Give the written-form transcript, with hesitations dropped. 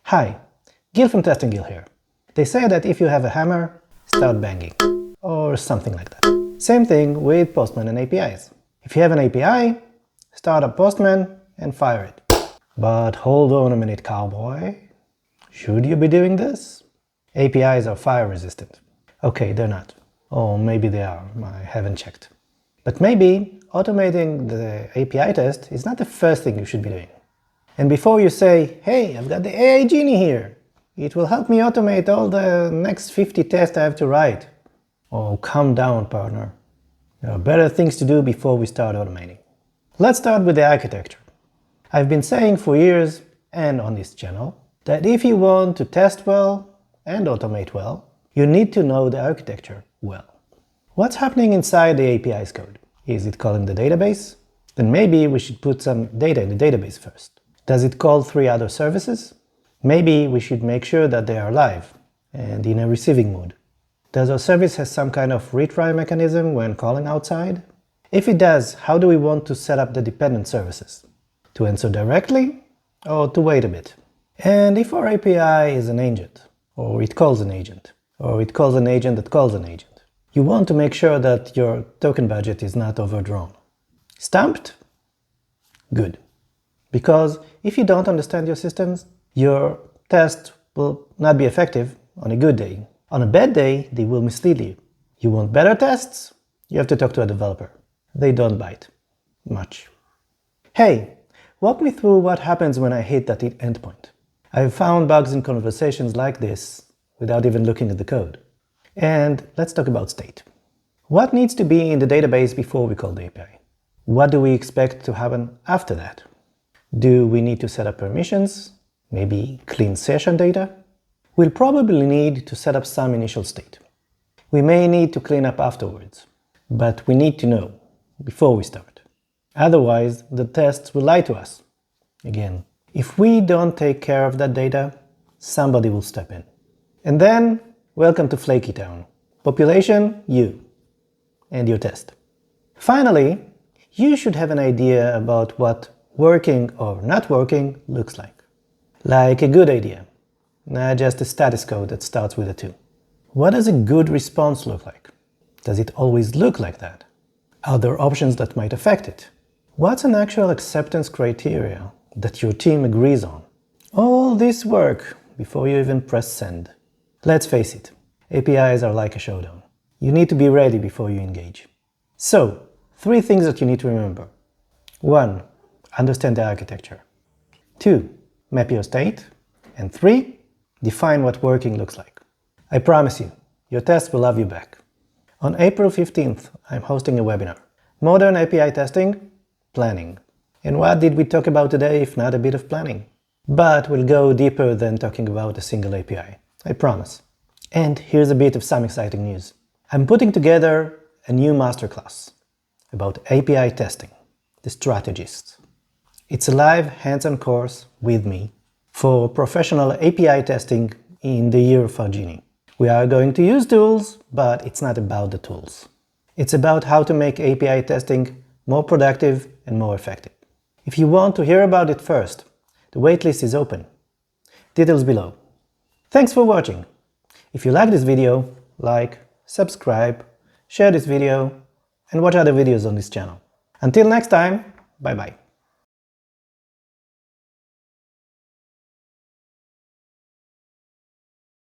Hi, Gil from Testing Gil here. They say that if you have a hammer, start banging, or something like that. Same thing with Postman and APIs. If you have an API, start up Postman and fire it. But hold on a minute, cowboy. Should you be doing this? APIs are fire resistant. Okay, they're not. Or maybe they are, I haven't checked. But maybe automating the API test is not the first thing you should be doing. And before you say, hey, I've got the AI genie here, it will help me automate all the next 50 tests I have to write. Oh, calm down, partner. There are better things to do before we start automating. Let's start with the architecture. I've been saying for years, and on this channel, that if you want to test well and automate well, you need to know the architecture well. What's happening inside the API's code? Is it calling the database? Then maybe we should put some data in the database first. Does it call 3 other services? Maybe we should make sure that they are live and in a receiving mode. Does our service have some kind of retry mechanism when calling outside? If it does, how do we want to set up the dependent services? To answer directly or to wait a bit? And if our API is an agent, or it calls an agent, or it calls an agent that calls an agent, you want to make sure that your token budget is not overdrawn. Stumped? Good. Because if you don't understand your systems, your test will not be effective on a good day. On a bad day, they will mislead you. You want better tests? You have to talk to a developer. They don't bite. Much. Hey, walk me through what happens when I hit that endpoint. I've found bugs in conversations like this without even looking at the code. And let's talk about state. What needs to be in the database before we call the API? What do we expect to happen after that? Do we need to set up permissions? Maybe clean session data? We'll probably need to set up some initial state. We may need to clean up afterwards, but we need to know before we start. Otherwise, the tests will lie to us. Again, if we don't take care of that data, somebody will step in. And then, welcome to Flakytown. Population, you. And your test. Finally, you should have an idea about what working or not working looks like. Like a good idea, not just a status code that starts with a 2. What does a good response look like? Does it always look like that? Are there options that might affect it? What's an actual acceptance criteria that your team agrees on? All this work before you even press send. Let's face it, APIs are like a showdown. You need to be ready before you engage. So, 3 things that you need to remember. 1. Understand the architecture. 2. Map your state. And 3. Define what working looks like. I promise you, your test will love you back. On April 15th, I'm hosting a webinar. Modern API Testing, Planning. And what did we talk about today if not a bit of planning? But we'll go deeper than talking about a single API. I promise. And here's a bit of some exciting news. I'm putting together a new masterclass about API testing, the strategists. It's a live hands-on course with me for professional API testing in the year of our genie. We are going to use tools, but it's not about the tools. It's about how to make API testing more productive and more effective. If you want to hear about it first, the waitlist is open. Details below. Thanks for watching. If you like this video, like, subscribe, share this video, and watch other videos on this channel. Until next time, bye-bye.